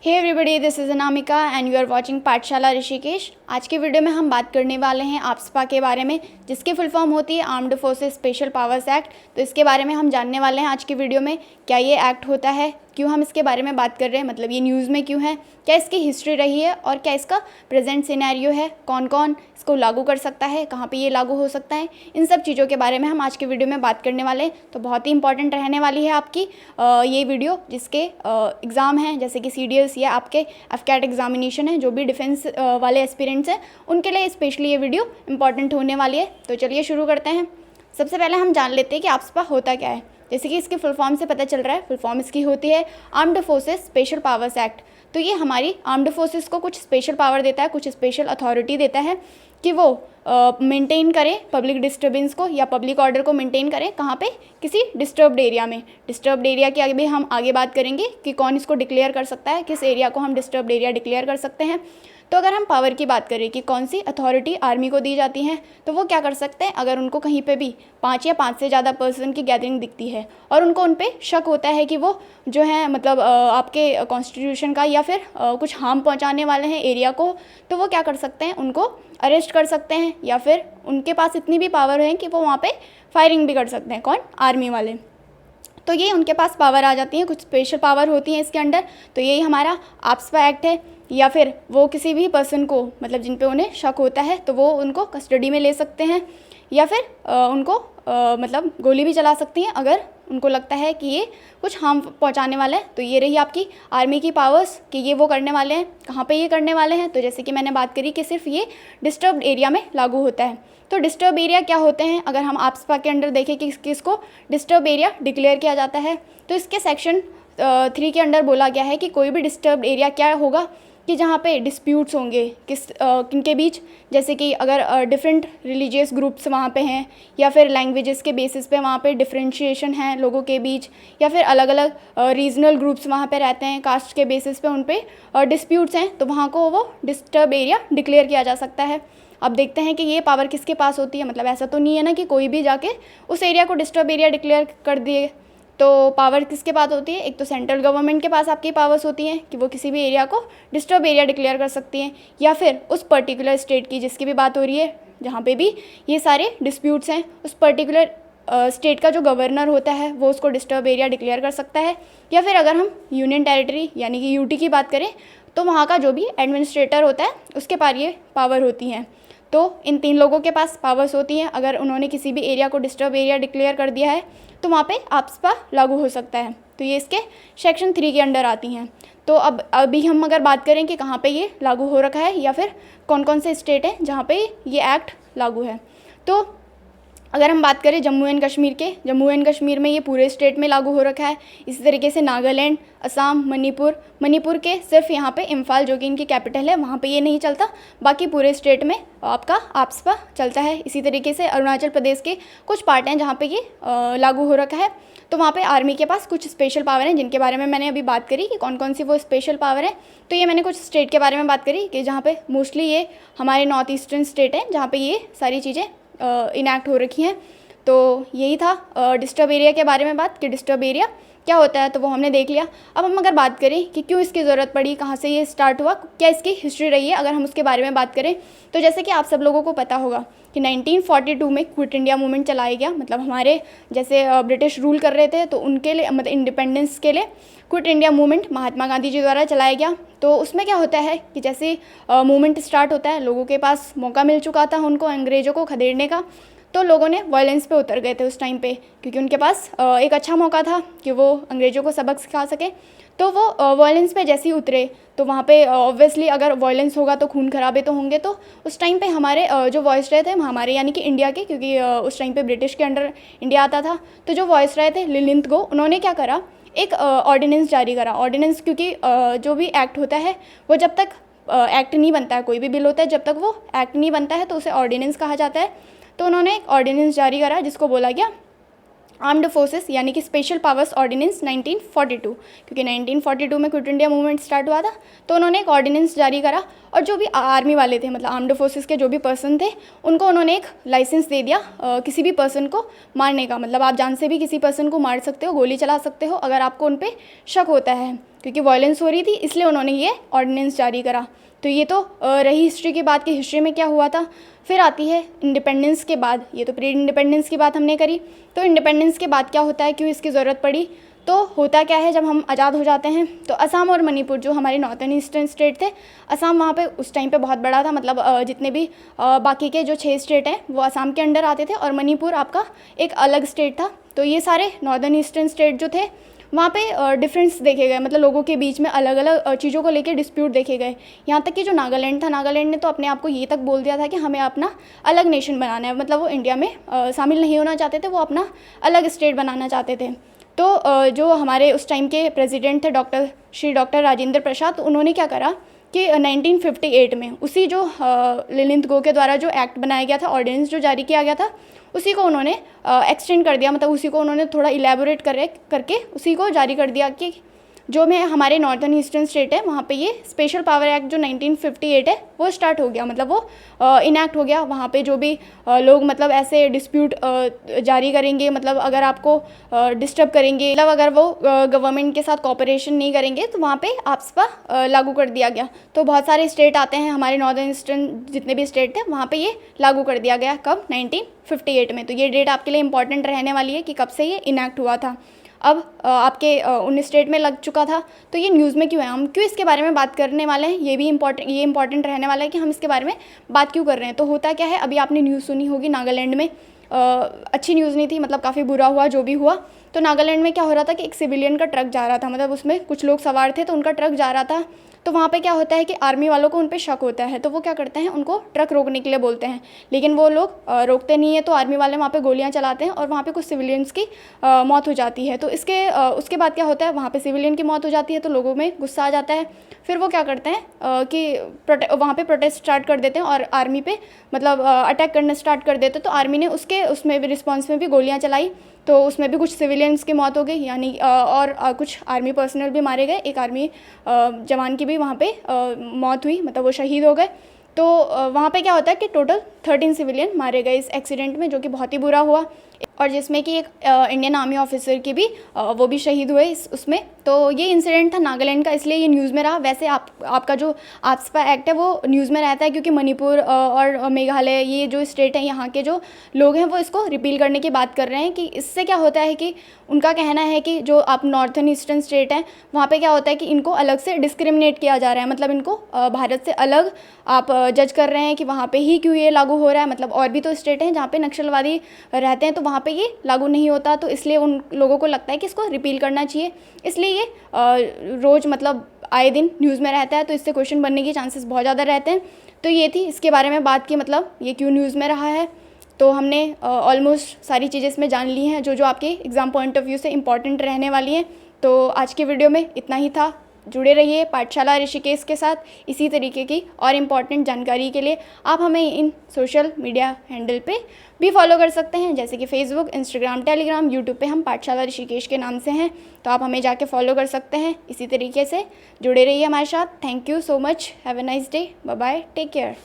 Hey everybody, this is Anamika and you are watching Pathshala Rishikesh. आज के video में हम बात करने वाले हैं AFSPA के बारे में, जिसकी फुल फॉर्म होती है armed forces special powers act. तो इसके बारे में हम जानने वाले हैं आज की वीडियो में। क्या ये एक्ट होता है, क्यों हम इसके बारे में बात कर रहे हैं, मतलब ये न्यूज़ में क्यों है, क्या इसकी हिस्ट्री रही है और क्या इसका प्रेजेंट सिनेरियो है, कौन कौन इसको लागू कर सकता है, कहाँ पे ये लागू हो सकता है, इन सब चीज़ों के बारे में हम आज के वीडियो में बात करने वाले हैं। तो बहुत ही इंपॉर्टेंट रहने वाली है आपकी ये वीडियो, जिसके एग्ज़ाम हैं जैसे कि CDS या आपके FCAT एग्जामिनेशन है, जो भी डिफेंस वाले एस्पिरेंट्स हैं उनके लिए स्पेशली ये वीडियो इंपॉर्टेंट होने वाली है। तो चलिए शुरू करते हैं। सबसे पहले हम जान लेते हैं कि AFSPA होता क्या है। जैसे कि इसकी फुल फॉर्म से पता चल रहा है, फुल फॉर्म इसकी होती है armed forces special powers act. तो ये हमारी आर्म्ड फोर्सेस को कुछ स्पेशल पावर देता है, कुछ स्पेशल अथॉरिटी देता है कि वो मेंटेन करें पब्लिक डिस्टर्बेंस को या पब्लिक ऑर्डर को मेंटेन करें। कहाँ पे? किसी डिस्टर्ब्ड एरिया में। डिस्टर्ब्ड एरिया की आगे भी हम आगे बात करेंगे कि कौन इसको डिक्लेयर कर सकता है, किस एरिया को हम डिस्टर्ब्ड एरिया डिक्लेयर कर सकते हैं। तो अगर हम पावर की बात करें कि कौन सी अथॉरिटी आर्मी को दी जाती है, तो वो क्या कर सकते हैं, अगर उनको कहीं पे भी 5 या 5 से ज़्यादा पर्सन की गैदरिंग दिखती है और उनको उन पे शक होता है कि वो जो है मतलब आपके कॉन्स्टिट्यूशन का या फिर कुछ हार्म पहुंचाने वाले हैं एरिया को, तो वो क्या कर सकते हैं, उनको अरेस्ट कर सकते हैं या फिर उनके पास इतनी भी पावर है कि वो वहाँ पे फायरिंग भी कर सकते हैं। कौन? आर्मी वाले। तो ये उनके पास पावर आ जाती है, कुछ स्पेशल पावर होती हैं इसके अंडर। तो यही हमारा AFSPA एक्ट है। या फिर वो किसी भी पर्सन को, मतलब जिन पे उन्हें शक होता है, तो वो उनको कस्टडी में ले सकते हैं या फिर उनको मतलब गोली भी चला सकती हैं अगर उनको लगता है कि ये कुछ हार्म पहुंचाने वाला है। तो ये रही आपकी आर्मी की पावर्स कि ये वो करने वाले हैं। कहाँ पे ये करने वाले हैं? तो जैसे कि मैंने बात करी कि सिर्फ ये डिस्टर्ब्ड एरिया में लागू होता है। तो डिस्टर्ब एरिया क्या होते हैं, अगर हम AFSPA के अंडर देखें कि किसको डिस्टर्ब एरिया डिक्लेयर किया जाता है, तो इसके सेक्शन 3 के अंडर बोला गया है कि कोई भी डिस्टर्ब एरिया क्या होगा कि जहाँ पे डिस्प्यूट्स होंगे किनके बीच, जैसे कि अगर डिफरेंट रिलीजियस ग्रुप्स वहाँ पे हैं या फिर लैंग्वेजेस के बेसिस पे वहाँ पे डिफरेंशिएशन है लोगों के बीच, या फिर अलग अलग रीजनल ग्रुप्स वहाँ पे रहते हैं, कास्ट के बेसिस पे उन पे डिस्प्यूट्स हैं, तो वहाँ को वो डिस्टर्ब एरिया डिक्लेयर किया जा सकता है। अब देखते हैं कि ये पावर किसके पास होती है। मतलब ऐसा तो नहीं है ना कि कोई भी जाके उस एरिया को डिस्टर्ब एरिया डिक्लेयर कर दिए। तो पावर किसके पास होती है? एक तो सेंट्रल गवर्नमेंट के पास आपकी पावर्स होती हैं कि वो किसी भी एरिया को डिस्टर्ब एरिया डिक्लेयर कर सकती हैं, या फिर उस पर्टिकुलर स्टेट की जिसकी भी बात हो रही है, जहाँ पे भी ये सारे डिस्प्यूट्स हैं, उस पर्टिकुलर स्टेट का जो गवर्नर होता है वो उसको डिस्टर्ब एरिया डिक्लेयर कर सकता है। या फिर अगर हम यूनियन टेरिटरी यानी कि UT की बात करें, तो वहाँ का जो भी एडमिनिस्ट्रेटर होता है उसके पास ये पावर होती हैं। तो इन 3 लोगों के पास पावर्स होती हैं। अगर उन्होंने किसी भी एरिया को डिस्टर्ब एरिया डिक्लेयर कर दिया है तो वहाँ पे AFSPA लागू हो सकता है। तो ये इसके सेक्शन 3 के अंडर आती हैं। तो अब अभी हम अगर बात करें कि कहाँ पे ये लागू हो रखा है या फिर कौन कौन से स्टेट हैं जहाँ पे ये एक्ट लागू है, तो अगर हम बात करें जम्मू एंड कश्मीर के, जम्मू एंड कश्मीर में ये पूरे स्टेट में लागू हो रखा है। इसी तरीके से नागालैंड, असम, मणिपुर के सिर्फ यहाँ पे इम्फाल जो कि इनकी कैपिटल है वहाँ पे ये नहीं चलता, बाकी पूरे स्टेट में आपका AFSPA चलता है। इसी तरीके से अरुणाचल प्रदेश के कुछ पार्ट हैं जहाँ पे ये लागू हो रखा है। तो वहाँ पे आर्मी के पास कुछ स्पेशल पावर हैं जिनके बारे में मैंने अभी बात करी कि कौन कौन सी वो स्पेशल पावर है। तो ये मैंने कुछ स्टेट के बारे में बात करी कि जहाँ पे मोस्टली ये हमारे नॉर्थ ईस्टर्न स्टेट हैं जहाँ पे ये सारी चीज़ें इनैक्ट हो रखी हैं। तो यही था डिस्टर्ब एरिया के बारे में बात कि डिस्टर्ब एरिया क्या होता है, तो वो हमने देख लिया। अब हम अगर बात करें कि क्यों इसकी ज़रूरत पड़ी, कहाँ से ये स्टार्ट हुआ, क्या इसकी हिस्ट्री रही है, अगर हम उसके बारे में बात करें, तो जैसे कि आप सब लोगों को पता होगा कि 1942 में क्विट इंडिया मूवमेंट चलाया गया। मतलब हमारे जैसे ब्रिटिश रूल कर रहे थे तो उनके लिए, मतलब इंडिपेंडेंस के लिए quit India movement Mahatma Gandhi ji द्वारा चलाया गया। तो उसमें क्या होता है कि जैसे मूवमेंट स्टार्ट होता है, लोगों के पास मौका मिल चुका था उनको अंग्रेज़ों को खदेड़ने का, तो लोगों ने वायलेंस पे उतर गए थे उस टाइम पे, क्योंकि उनके पास एक अच्छा मौका था कि वो अंग्रेज़ों को सबक सिखा सके। तो वो वायलेंस पे जैसे ही उतरे, तो वहाँ पे ऑब्वियसली अगर वायलेंस होगा तो खून खराबे तो होंगे। तो उस टाइम पे हमारे जो वॉइस रहे थे, हमारे यानी कि इंडिया के, क्योंकि उस टाइम पे ब्रिटिश के अंडर इंडिया आता था, तो जो वॉइस रहे थे लिलिंथ गो, उन्होंने क्या करा, एक ऑर्डिनेंस जारी करा। ऑर्डिनेंस क्योंकि जो भी एक्ट होता है वो जब तक एक्ट नहीं बनता है, कोई भी बिल होता है जब तक वो एक्ट नहीं बनता है तो उसे ऑर्डिनेंस कहा जाता है। तो उन्होंने एक ऑर्डिनेंस जारी करा जिसको बोला गया आर्म्ड फोर्सेस यानी कि स्पेशल पावर्स ऑर्डिनेंस 1942, क्योंकि 1942 में क्विट इंडिया मूवमेंट स्टार्ट हुआ था। तो उन्होंने एक ऑर्डिनेंस जारी करा और जो भी आर्मी वाले थे, मतलब आर्म्ड फोर्सेस के जो भी पर्सन थे, उनको उन्होंने एक लाइसेंस दे दिया किसी भी पर्सन को मारने का। मतलब आप जान से भी किसी पर्सन को मार सकते हो, गोली चला सकते हो अगर आपको उन पर शक होता है। क्योंकि वायलेंस हो रही थी इसलिए उन्होंने ये ऑर्डिनेंस जारी करा। तो ये तो रही हिस्ट्री की बात कि हिस्ट्री में क्या हुआ था। फिर आती है इंडिपेंडेंस के बाद, ये तो प्री इंडिपेंडेंस की बात हमने करी। तो इंडिपेंडेंस के बाद क्या होता है, क्यों इसकी ज़रूरत पड़ी, तो होता क्या है, जब हम आज़ाद हो जाते हैं तो असम और मणिपुर जो हमारे नॉर्थन ईस्टर्न स्टेट थे, असम वहाँ पे उस टाइम पे बहुत बड़ा था, मतलब जितने भी बाकी के जो 6 स्टेट हैं वो असम के अंडर आते थे, और मणिपुर आपका एक अलग स्टेट था। तो ये सारे नॉर्थन ईस्टर्न स्टेट जो थे वहाँ पे डिफरेंस देखे गए, मतलब लोगों के बीच में अलग अलग चीज़ों को लेकर डिस्प्यूट देखे गए। यहाँ तक कि जो नागालैंड था, नागालैंड ने तो अपने आप को ये तक बोल दिया था कि हमें अपना अलग नेशन बनाना है, मतलब वो इंडिया में शामिल नहीं होना चाहते थे, वो अपना अलग स्टेट बनाना चाहते थे। तो जो हमारे उस टाइम के प्रेसिडेंट थे डॉक्टर राजेंद्र प्रसाद, उन्होंने क्या करा कि 1958 में उसी जो ललित गो के द्वारा जो एक्ट बनाया गया था, ऑर्डिनेंस जो जारी किया गया था, उसी को उन्होंने एक्सटेंड कर दिया, मतलब उसी को उन्होंने थोड़ा इलेबोरेट करके उसी को जारी कर दिया कि जो में हमारे नॉर्थन ईस्टर्न स्टेट है वहाँ पे ये स्पेशल पावर एक्ट जो 1958 है वो स्टार्ट हो गया, मतलब वो इनैक्ट हो गया। वहाँ पे जो भी लोग मतलब ऐसे डिस्प्यूट जारी करेंगे, मतलब अगर आपको डिस्टर्ब करेंगे, मतलब अगर वो गवर्नमेंट के साथ कोऑपरेशन नहीं करेंगे तो वहाँ पे आपस्पा लागू कर दिया गया। तो बहुत सारे स्टेट आते हैं हमारे नॉर्थन ईस्टर्न जितने भी स्टेट थे वहाँ पे ये लागू कर दिया गया, कब, 1958 में। तो ये डेट आपके लिए इंपॉर्टेंट रहने वाली है कि कब से ये इनैक्ट हुआ था। अब आपके उन स्टेट में लग चुका था, तो ये न्यूज़ में क्यों है, हम क्यों इसके बारे में बात करने वाले हैं, ये इंपॉर्टेंट रहने वाला है कि हम इसके बारे में बात क्यों कर रहे हैं। तो होता क्या है, अभी आपने न्यूज़ सुनी होगी नागालैंड में, अच्छी न्यूज़ नहीं थी, मतलब काफ़ी बुरा हुआ जो भी हुआ। तो नागालैंड में क्या हो रहा था कि एक सिविलियन का ट्रक जा रहा था, मतलब उसमें कुछ लोग सवार थे, तो उनका ट्रक जा रहा था। तो वहाँ पे क्या होता है कि आर्मी वालों को उन पे शक होता है, तो वो क्या करते हैं, उनको ट्रक रोकने के लिए बोलते हैं, लेकिन वो लोग रोकते नहीं है। तो आर्मी वाले वहाँ पे गोलियाँ चलाते हैं और वहाँ पे कुछ सिविलियंस की मौत हो जाती है। तो उसके बाद क्या होता है, वहाँ पे सिविलियन की मौत हो जाती है, तो लोगों में गुस्सा आ जाता है। फिर वो क्या करते हैं कि वहाँ पे प्रोटेस्ट स्टार्ट कर देते हैं और आर्मी पे मतलब अटैक करना स्टार्ट कर देते हैं। तो आर्मी ने उसमें भी रिस्पॉन्स में भी गोलियाँ चलाई, तो उसमें भी कुछ सिविलियंस की मौत हो गई, यानी और कुछ आर्मी पर्सनल भी मारे गए, एक आर्मी जवान की भी वहाँ पे मौत हुई, मतलब वो शहीद हो गए। तो वहाँ पे क्या होता है कि टोटल 13 सिविलियन मारे गए इस एक्सीडेंट में, जो कि बहुत ही बुरा हुआ, और जिसमें कि एक इंडियन आर्मी ऑफिसर की भी वो भी शहीद हुए उसमें। तो ये इंसिडेंट था नागालैंड का, इसलिए ये न्यूज़ में रहा। वैसे आपका जो आपस्पा एक्ट है वो न्यूज़ में रहता है, क्योंकि मणिपुर और मेघालय ये जो स्टेट है, यहाँ के जो लोग हैं वो इसको रिपील करने की बात कर रहे हैं कि इससे क्या होता है कि उनका कहना है कि जो आप नॉर्थन ईस्टर्न स्टेट हैं वहाँ पे क्या होता है कि इनको अलग से डिस्क्रिमिनेट किया जा रहा है, मतलब इनको भारत से अलग आप जज कर रहे हैं कि वहाँ पे ही क्यों ये लागू हो रहा है। मतलब और भी तो स्टेट हैं जहाँ पे नक्सलवादी रहते हैं, तो वहाँ पे ये लागू नहीं होता, तो इसलिए उन लोगों को लगता है कि इसको रिपील करना चाहिए। इसलिए ये रोज़ मतलब आए दिन न्यूज़ में रहता है, तो इससे क्वेश्चन बनने के चांसेस बहुत ज़्यादा रहते हैं। तो ये थी इसके बारे में बात की, मतलब ये क्यों न्यूज़ में रहा है। तो हमने ऑलमोस्ट सारी चीज़ें इसमें जान ली हैं जो आपके एग्ज़ाम पॉइंट ऑफ व्यू से इंपॉर्टेंट रहने वाली हैं। तो आज की वीडियो में इतना ही था। जुड़े रहिए पाठशाला ऋषिकेश के साथ इसी तरीके की और इम्पॉर्टेंट जानकारी के लिए। आप हमें इन सोशल मीडिया हैंडल पे भी फॉलो कर सकते हैं, जैसे कि फेसबुक, इंस्टाग्राम, टेलीग्राम, यूट्यूब पे हम पाठशाला ऋषिकेश के नाम से हैं, तो आप हमें जाके फॉलो कर सकते हैं। इसी तरीके से जुड़े रहिए हमारे साथ। Thank you so much, have a nice day, bye bye, take care.